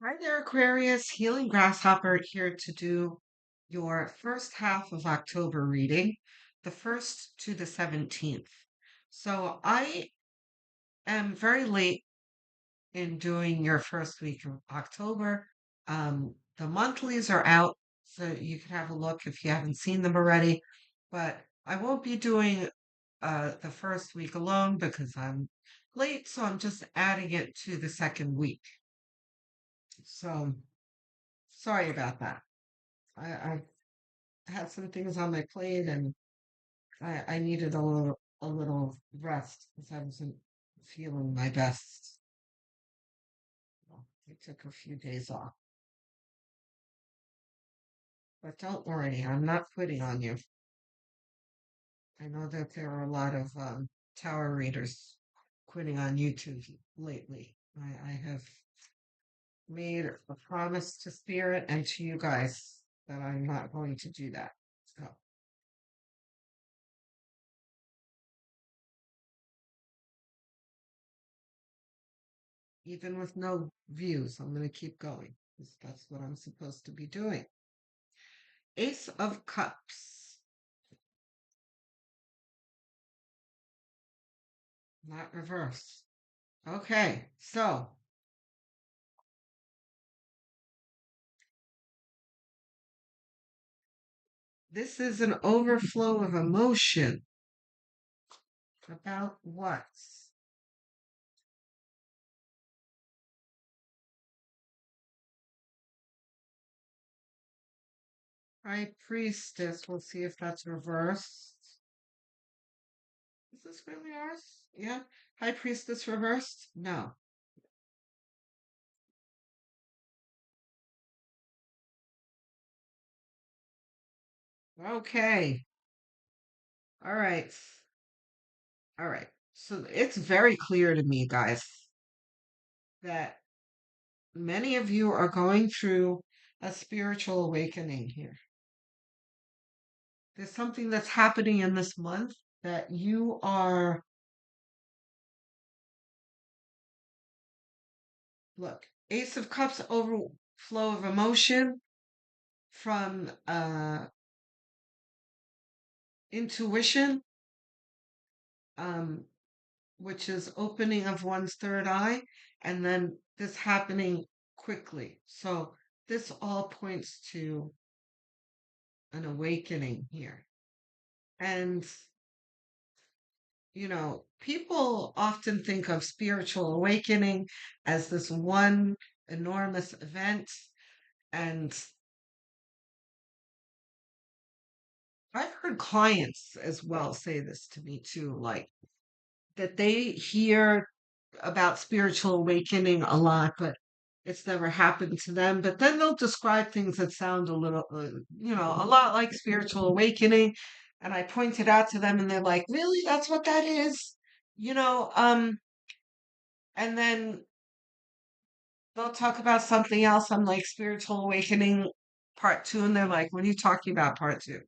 Hi there, Aquarius. Healing Grasshopper here to do your first half of October reading, the 1st to the 17th. So I am very late in doing your first week of October. The monthlies are out, so you can have a look if you haven't seen them already. But I won't be doing the first week alone because I'm late, so I'm just adding it to the second week. So sorry about that. I had some things on my plate and I needed a little rest because I wasn't feeling my best. Well, I took a few days off. But don't worry, I'm not quitting on you. I know that there are a lot of tower readers quitting on YouTube lately. I have made a promise to Spirit and to you guys that I'm not going to do that. So even with no views, I'm going to keep going because that's what I'm supposed to be doing. Ace of Cups, not reverse. Okay, so this is an overflow of emotion. About what? High Priestess. We'll see if that's reversed. Is this really ours? Yeah. High Priestess reversed? No. Okay. All right. All right. So it's very clear to me, guys, that many of you are going through a spiritual awakening here. There's something that's happening in this month that you are, look, Ace of Cups, overflow of emotion from intuition, um, which is opening of one's third eye, and then this happening quickly. So this all points to an awakening here. And people often think of spiritual awakening as this one enormous event. And I've heard clients as well say this to me too, like that they hear about spiritual awakening a lot, but it's never happened to them. But then they'll describe things that sound a little, a lot like spiritual awakening. And I point it out to them, and they're like, "Really? That's what that is?" You know, um, and then they'll talk about something else. I'm like, spiritual awakening part two. And they're like, what are you talking about, part two?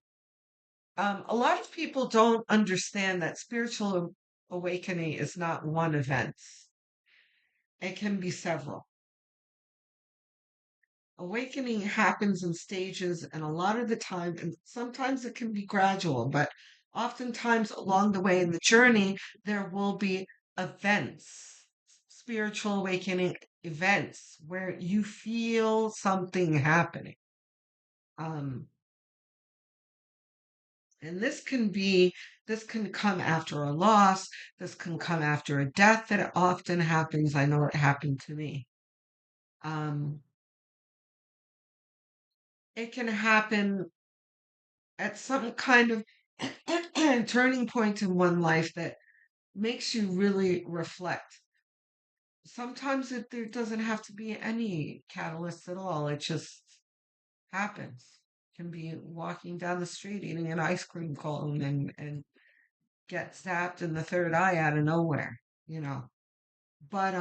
A lot of people don't understand that spiritual awakening is not one event, it can be several. Awakening happens in stages, and a lot of the time, and sometimes it can be gradual, but oftentimes along the way in the journey, there will be events, spiritual awakening events where you feel something happening. Um, and this can come after a loss, this can come after a death that it often happens. I know it happened to me. Um, it can happen at some kind of turning point in one life that makes you really reflect. Sometimes there doesn't have to be any catalyst at all. It just happens. Can be walking down the street eating an ice cream cone and get zapped in the third eye out of nowhere, you know. But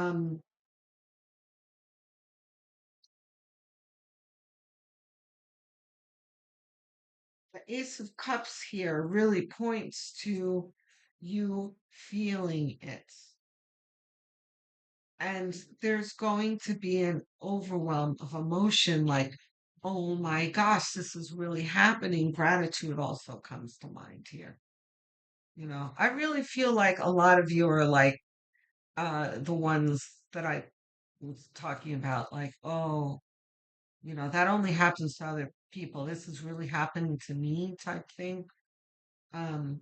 the Ace of Cups here really points to you feeling it. And there's going to be an overwhelm of emotion like, oh my gosh, this is really happening. Gratitude also comes to mind here. I really feel like a lot of you are like the ones that I was talking about, like, oh, that only happens to other people. This is really happening to me type thing. Um,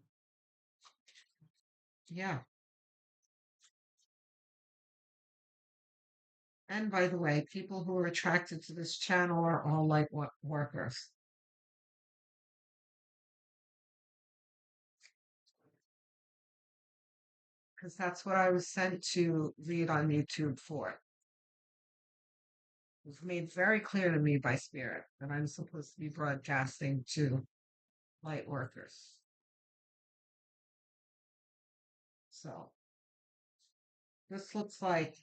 yeah. And by the way, people who are attracted to this channel are all light workers, because that's what I was sent to read on YouTube for. It was made very clear to me by Spirit that I'm supposed to be broadcasting to light workers. So this looks like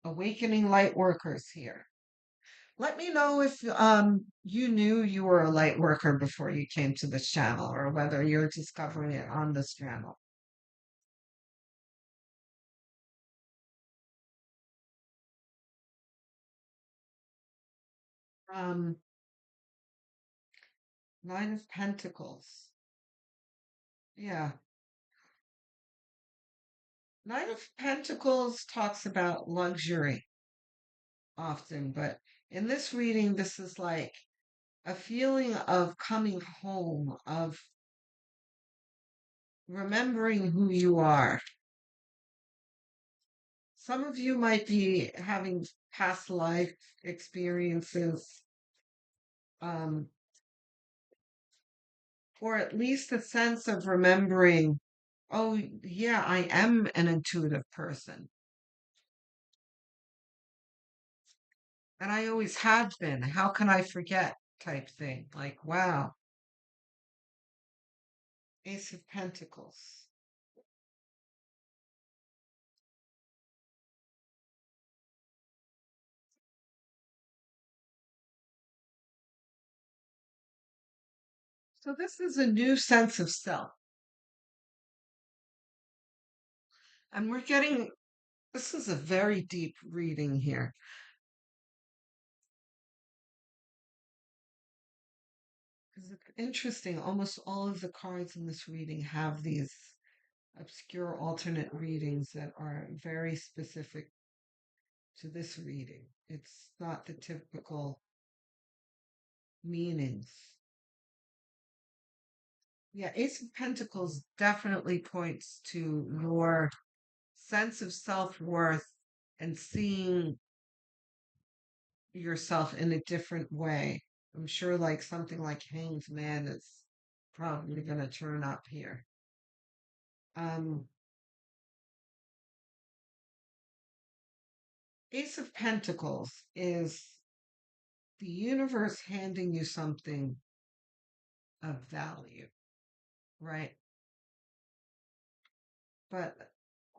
awakening light workers here. Let me know if you knew you were a light worker before you came to this channel or whether you're discovering it on this channel. Um, Nine of Pentacles. Yeah. Nine of Pentacles talks about luxury often, but in this reading, this is like a feeling of coming home, of remembering who you are. Some of you might be having past life experiences, um, or at least a sense of remembering, oh, yeah, I am an intuitive person. And I always have been. How can I forget? Type thing. Like, wow. Ace of Pentacles. So this is a new sense of self. And we're getting, this is a very deep reading here. Because it's interesting. Almost all of the cards in this reading have these obscure alternate readings that are very specific to this reading. It's not the typical meanings. Yeah, Ace of Pentacles definitely points to your sense of self-worth and seeing yourself in a different way. I'm sure like something like Hanged Man is probably going to turn up here. Um, Ace of Pentacles is the universe handing you something of value, right? But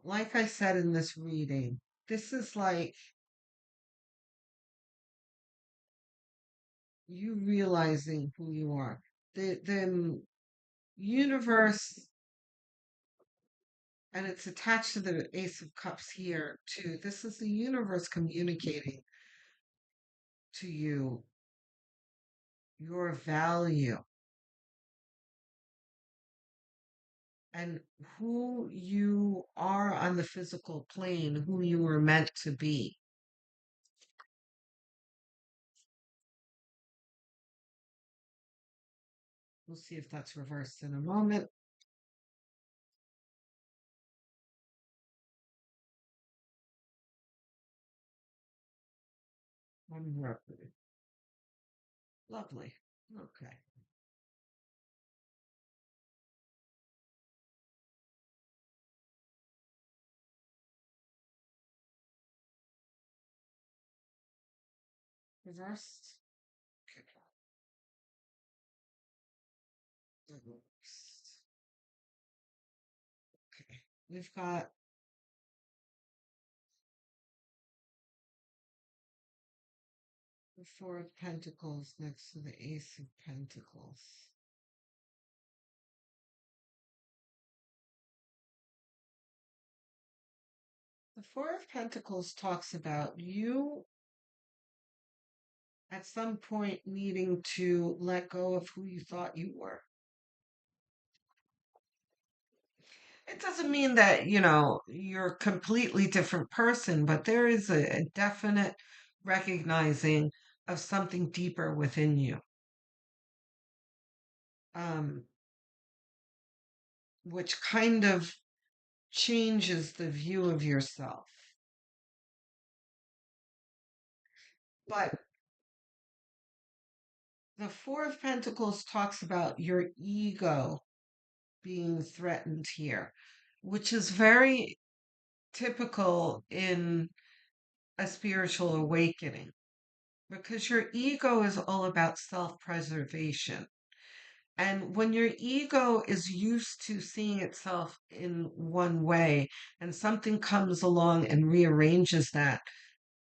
like I said in this reading, this is like you realizing who you are. The universe, and it's attached to the Ace of Cups here too. This is the universe communicating to you your value and who you are on the physical plane, who you were meant to be. We'll see if that's reversed in a moment. Lovely. Okay. Reversed. Okay. Reversed. Okay. We've got the Four of Pentacles next to the Ace of Pentacles. The Four of Pentacles talks about you at some point needing to let go of who you thought you were. It doesn't mean that, you're a completely different person, but there is a definite recognizing of something deeper within you, um, which kind of changes the view of yourself. But the Four of Pentacles talks about your ego being threatened here, which is very typical in a spiritual awakening because your ego is all about self preservation. And when your ego is used to seeing itself in one way and something comes along and rearranges that,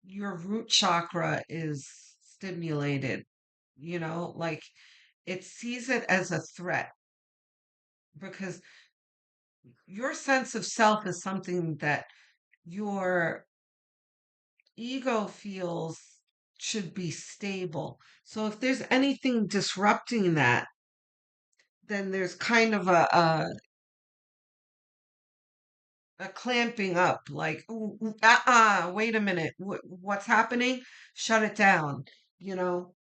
your root chakra is stimulated, like it sees it as a threat because your sense of self is something that your ego feels should be stable. So if there's anything disrupting that, then there's kind of a clamping up, like, "Ooh, ooh, wait a minute, what's happening? Shut it down."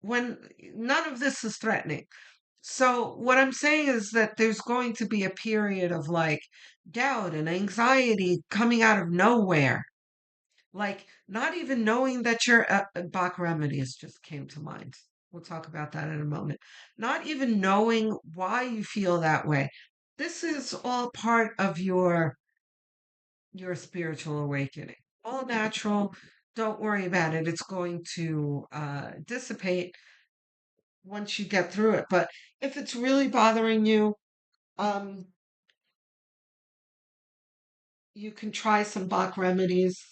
When none of this is threatening. So what I'm saying is that there's going to be a period of like doubt and anxiety coming out of nowhere. Like not even knowing that your Bach remedies just came to mind. We'll talk about that in a moment. Not even knowing why you feel that way. This is all part of your spiritual awakening. All natural. Don't worry about it. It's going to dissipate once you get through it. But if it's really bothering you, um, you can try some Bach remedies.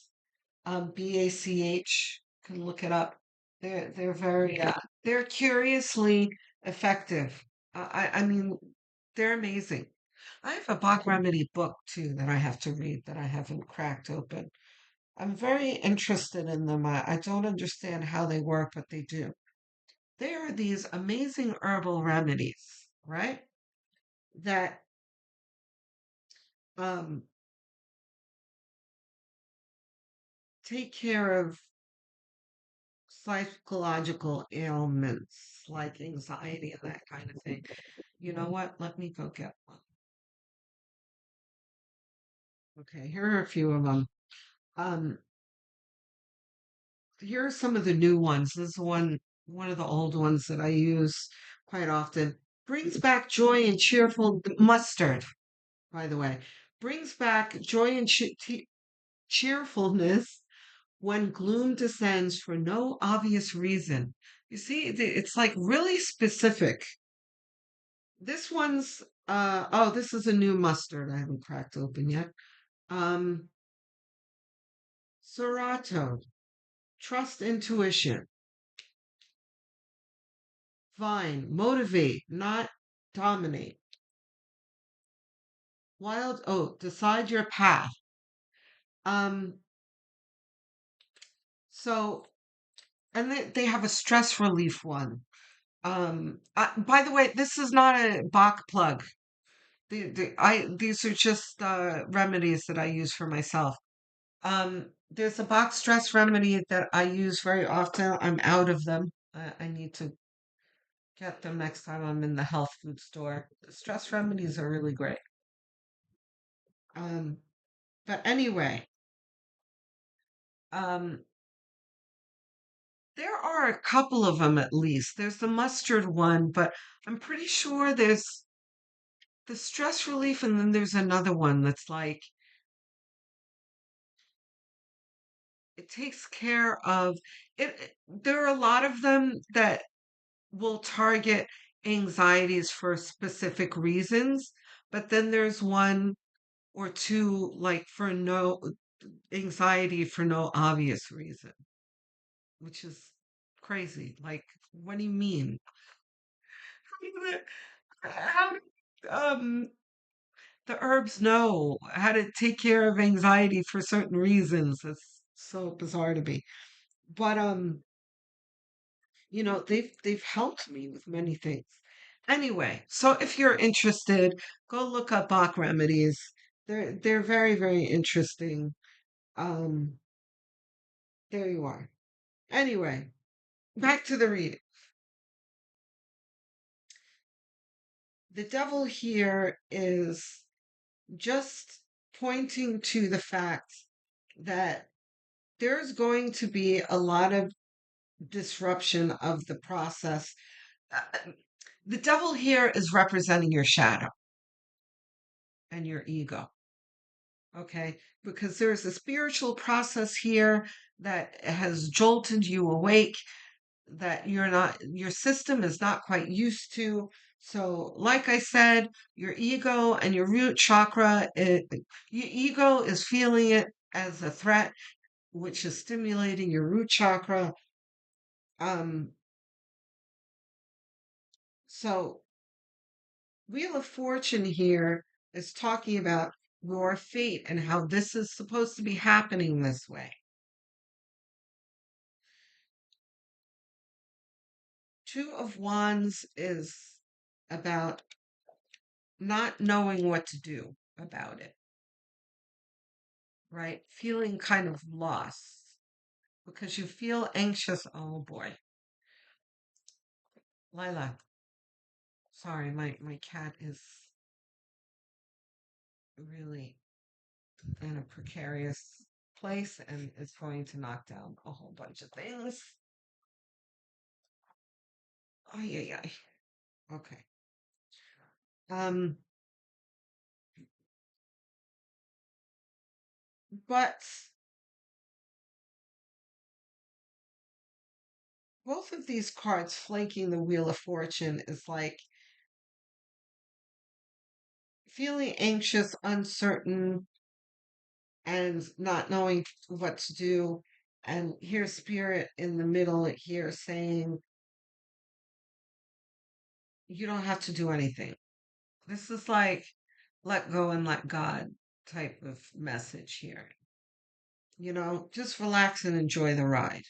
BACH. Can look it up. They're very they're curiously effective. I mean they're amazing. I have a Bach remedy book too that I have to read that I haven't cracked open. I'm very interested in them. I don't understand how they work, but they do. They are these amazing herbal remedies, right? That um, take care of psychological ailments like anxiety and that kind of thing. You know what? Let me go get one. Okay, here are a few of them. Um, Here are some of the new ones. This is one of the old ones that I use quite often. Brings back joy and cheerful mustard, by the way. Brings back joy and cheerfulness when gloom descends for no obvious reason. You see, it's like really specific. This one's oh, this is a new mustard I haven't cracked open yet. Um Serato, trust intuition. Vine, motivate, not dominate. Wild oat, decide your path. Um so and they have a stress relief one. By the way, this is not a Bach plug. These are just remedies that I use for myself. There's a box stress remedy that I use very often. I'm out of them. I need to get them next time I'm in the health food store. The stress remedies are really great. Um, but anyway, um, there are a couple of them at least. There's the mustard one, but I'm pretty sure there's the stress relief, and then there's another one that's like it takes care of it. There are a lot of them that will target anxieties for specific reasons, but then there's one or two like for no anxiety for no obvious reason, which is crazy. Like, what do you mean? How, The herbs know how to take care of anxiety for certain reasons. It's so bizarre to me. But they've helped me with many things. Anyway, so if you're interested, go look up Bach remedies. They're very, very interesting. Um, there you are. Anyway, back to the reading. The devil here is just pointing to the fact that there's going to be a lot of disruption of the process. The devil here is representing your shadow and your ego. Okay, because there's a spiritual process here that has jolted you awake, that your system is not quite used to. So, like I said, your ego and your root chakra, your ego is feeling it as a threat, which is stimulating your root chakra. Um, so Wheel of Fortune here is talking about your fate and how this is supposed to be happening this way. Two of Wands is about not knowing what to do about it, right? Feeling kind of lost because you feel anxious. Oh boy. Lila, sorry, my cat is really in a precarious place and is going to knock down a whole bunch of things. Oh yeah, yeah. Okay. Um, but both of these cards flanking the Wheel of Fortune is like feeling anxious, uncertain, and not knowing what to do. And here's Spirit in the middle here saying, you don't have to do anything. This is like let go and let God type of message here. Just relax and enjoy the ride.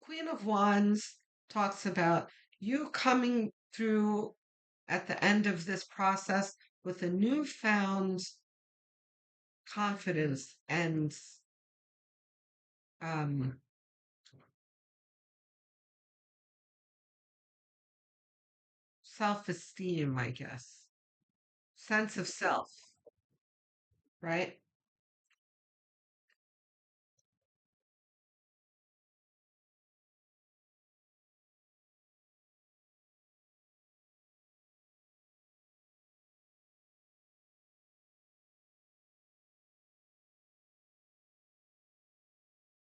Queen of Wands talks about you coming through at the end of this process with a newfound confidence and um, self esteem, I guess, sense of self, right?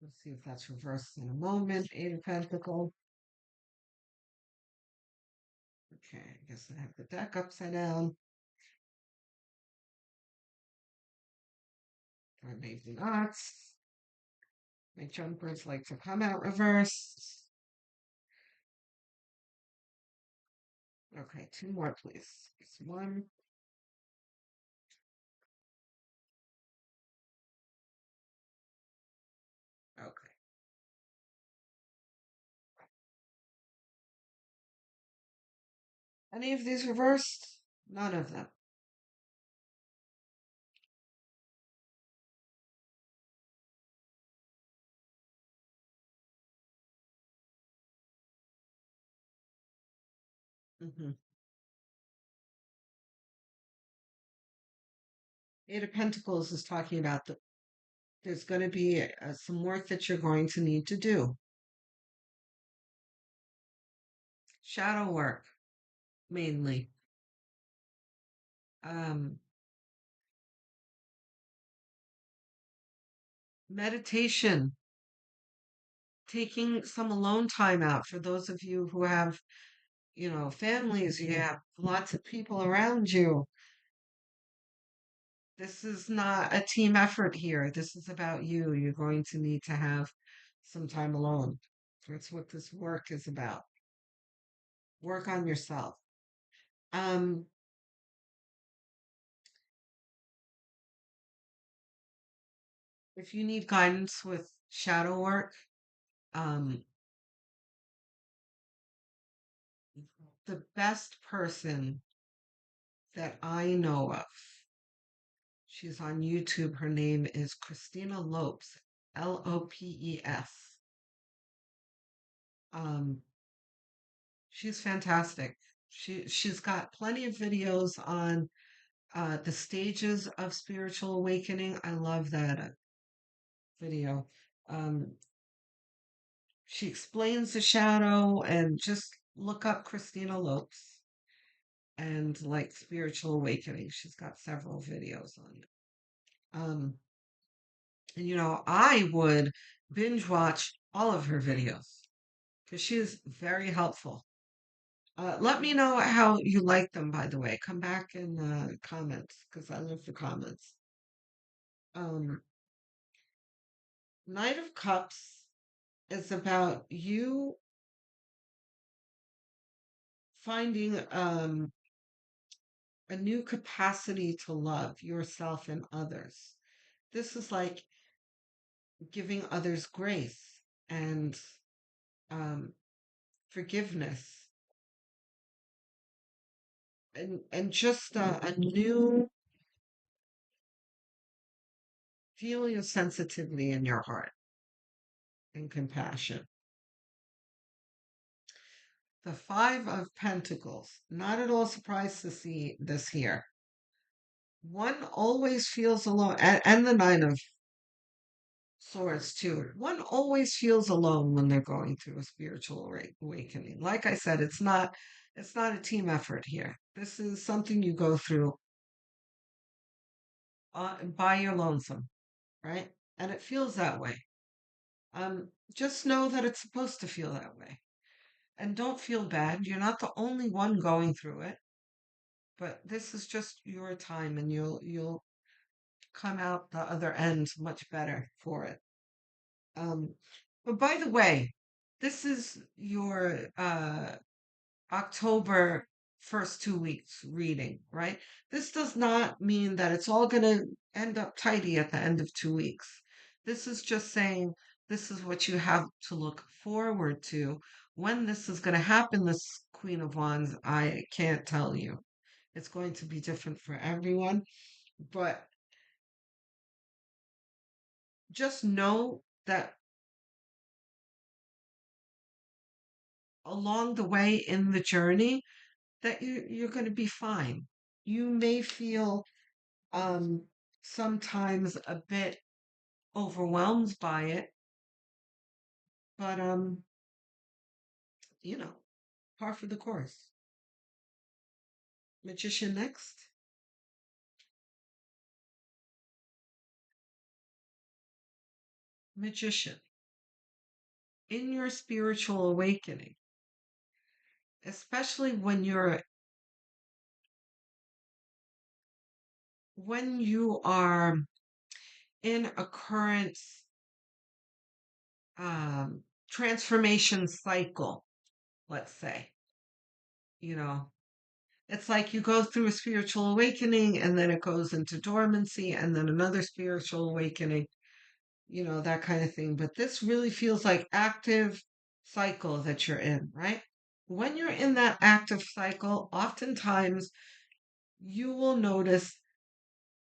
Let's see if that's reversed in a moment. Eight of Pentacles. Okay, I guess I have the deck upside down. Or maybe not. My jumpers like to come out reversed. Okay, two more, please. It's one. Okay. Any of these reversed? None of them. Hmm. Eight of Pentacles is talking about there's going to be some work that you're going to need to do. Shadow work, mainly. Um, Meditation, taking some alone time out for those of you who have, families, you have lots of people around you. This is not a team effort here. This is about you. You're going to need to have some time alone. That's what this work is about. Work on yourself. Um, If you need guidance with shadow work, um, the best person that I know of, she's on YouTube. Her name is Christina Lopes, Lopes. Um, she's fantastic. She's got plenty of videos on the stages of spiritual awakening. I love that video. Um, she explains the shadow, and just look up Christina Lopes and like spiritual awakening. She's got several videos on it. And I would binge watch all of her videos because she is very helpful. Let me know how you like them, by the way. Come back in comments because I love the comments. Um, Knight of Cups is about you finding a new capacity to love yourself and others. This is like giving others grace and um, forgiveness and just a new feeling of sensitivity in your heart and compassion. The Five of Pentacles. Not at all surprised to see this here. One always feels alone, and the Nine of Swords too. One always feels alone when they're going through a spiritual awakening. Like I said, it's not a team effort here. This is something you go through by your lonesome, right? And it feels that way. Just know that it's supposed to feel that way. And don't feel bad. You're not the only one going through it, but this is just your time and you'll come out the other end much better for it. Um, but by the way, this is your October first 2 weeks reading, right? This does not mean that it's all going to end up tidy at the end of 2 weeks. This is just saying this is what you have to look forward to. When this is going to happen, this Queen of Wands, I can't tell you. It's going to be different for everyone, but just know that along the way in the journey, that you're going to be fine. You may feel um, sometimes a bit overwhelmed by it, but you know, par for the course. Magician next. Magician. In your spiritual awakening, especially when you are in a current um, transformation cycle, let's say, you know, it's like you go through a spiritual awakening and then it goes into dormancy and then another spiritual awakening, that kind of thing. But this really feels like active cycle that you're in, right? When you're in that active cycle, oftentimes you will notice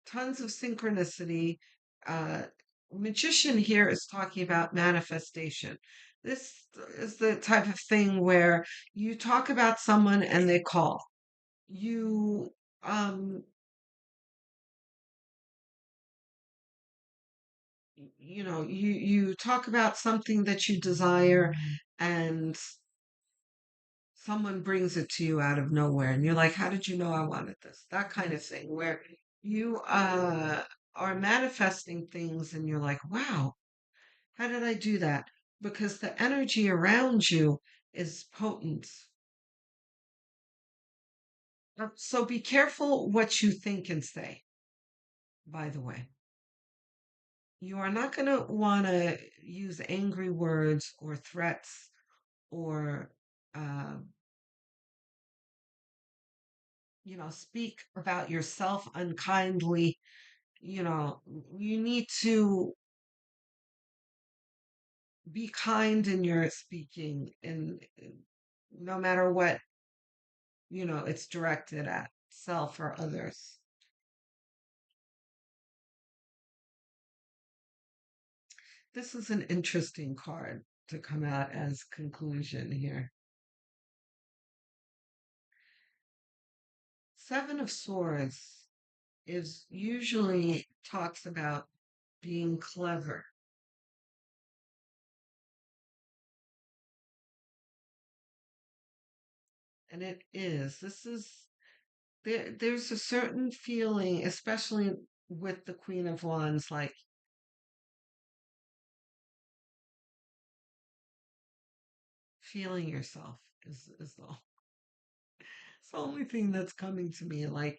tons of synchronicity. Uh, Magician here is talking about manifestation. This is the type of thing where you talk about someone and they call. You um you talk about something that you desire and someone brings it to you out of nowhere and you're like, how did you know I wanted this? That kind of thing where you are manifesting things and you're like, wow, how did I do that? Because the energy around you is potent. So be careful what you think and say, by the way. You are not going to want to use angry words or threats or uh, speak about yourself unkindly. You need to be kind in your speaking, and no matter what, it's directed at self or others. This is an interesting card to come out as conclusion here. Seven of Swords is usually talks about being clever. And it is. There's a certain feeling, especially with the Queen of Wands, like feeling yourself is it's the only thing that's coming to me. Like,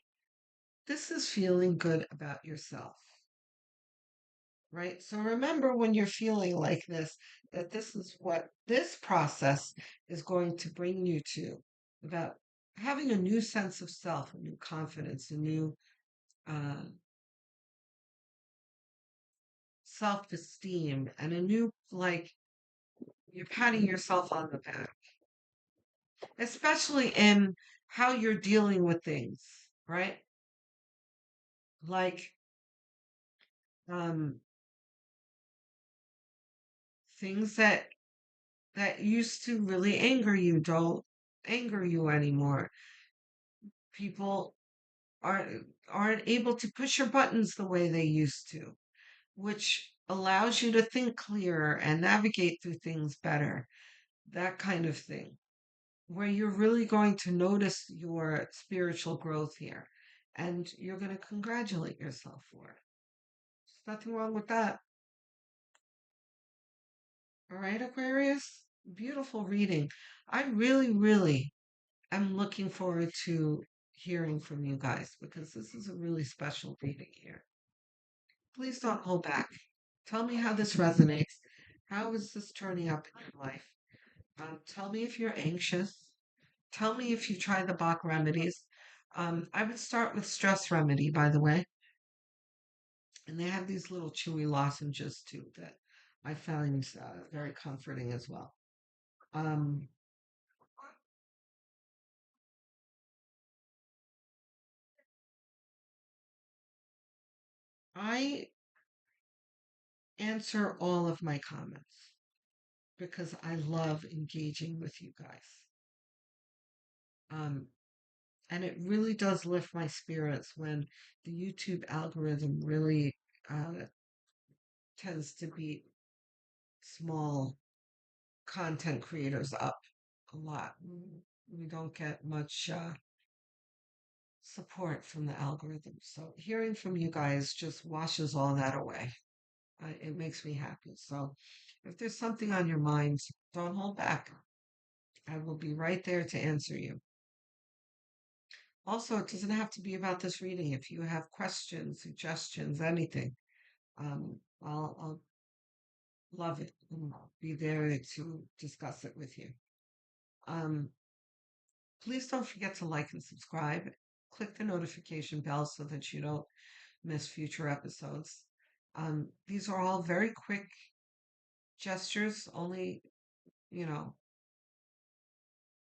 this is feeling good about yourself, right? So remember when you're feeling like this, that this is what this process is going to bring you to, about having a new sense of self, a new confidence, a new uh, self esteem, and a new, like, you're patting yourself on the back, especially in how you're dealing with things, right? Like, um, things that used to really anger you don't anger you anymore. People aren't able to push your buttons the way they used to, which allows you to think clearer and navigate through things better. That kind of thing, where you're really going to notice your spiritual growth here, and you're going to congratulate yourself for it. There's nothing wrong with that. All right, Aquarius? Beautiful reading. I really, really am looking forward to hearing from you guys, because this is a really special reading here. Please don't hold back. Tell me how this resonates. How is this turning up in your life? Tell me if you're anxious. Tell me if you try the Bach remedies. I would start with stress remedy, by the way. And they have these little chewy lozenges too that I find very comforting as well. Um, I answer all of my comments because I love engaging with you guys. Um, and it really does lift my spirits when the YouTube algorithm really tends to beat small content creators up a lot. We don't get much support from the algorithm. So hearing from you guys just washes all that away. It makes me happy. So if there's something on your mind, don't hold back. I will be right there to answer you. Also, it doesn't have to be about this reading. If you have questions, suggestions, anything, I'll love it and I'll be there to discuss it with you. Um, Please don't forget to like and subscribe. Click the notification bell so that you don't miss future episodes. These are all very quick gestures, only, you know,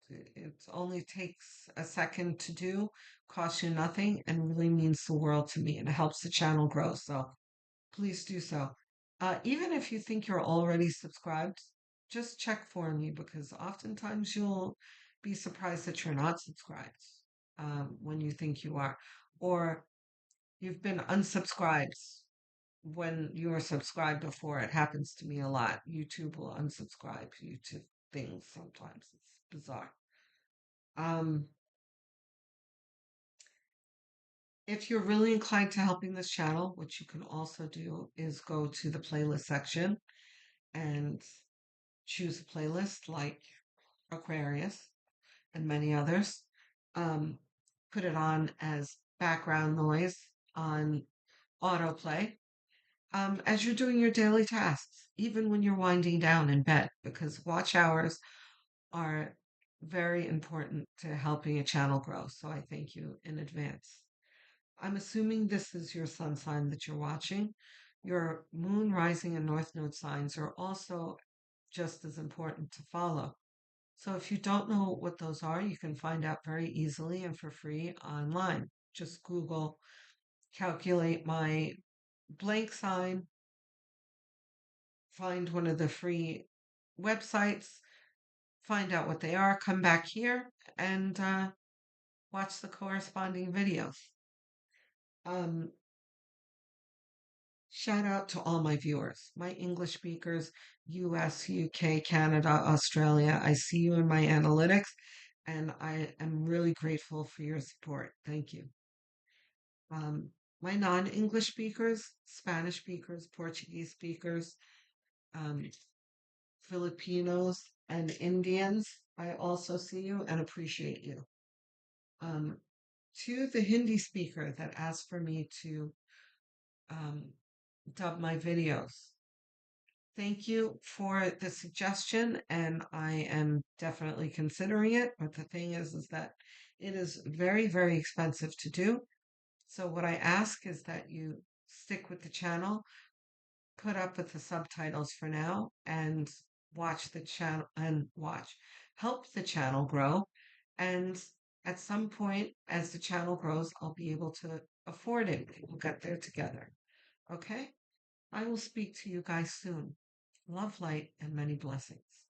it only takes a second to do, costs you nothing, and really means the world to me, and it helps the channel grow. So please do so. Even if you think you're already subscribed, just check for me, because oftentimes you'll be surprised that you're not subscribed when you think you are, or you've been unsubscribed when you were subscribed before. It happens to me a lot. YouTube will unsubscribe you to things sometimes. It's bizarre. Um, if you're really inclined to helping this channel, what you can also do is go to the playlist section and choose a playlist like Aquarius and many others. Um, Put it on as background noise on autoplay as you're doing your daily tasks, even when you're winding down in bed, because watch hours are very important to helping a channel grow. So I thank you in advance. I'm assuming this is your sun sign that you're watching. Your moon, rising, and north node signs are also just as important to follow. So if you don't know what those are, you can find out very easily and for free online. Just Google calculate my blank sign, find one of the free websites, find out what they are, come back here and watch the corresponding videos. Um, Shout out to all my viewers, my English speakers, US, UK, Canada, Australia. I see you in my analytics, and I am really grateful for your support. Thank you. Um, my non-English speakers, Spanish speakers, Portuguese speakers, um, Filipinos, and Indians, I also see you and appreciate you. Um, to the Hindi speaker that asked for me to um, dub my videos, thank you for the suggestion, and I am definitely considering it. But the thing is that it is very, very expensive to do. So what I ask is that you stick with the channel, put up with the subtitles for now, and watch the channel and help the channel grow. And at some point, as the channel grows, I'll be able to afford it. We'll get there together. Okay? I will speak to you guys soon. Love, light, and many blessings.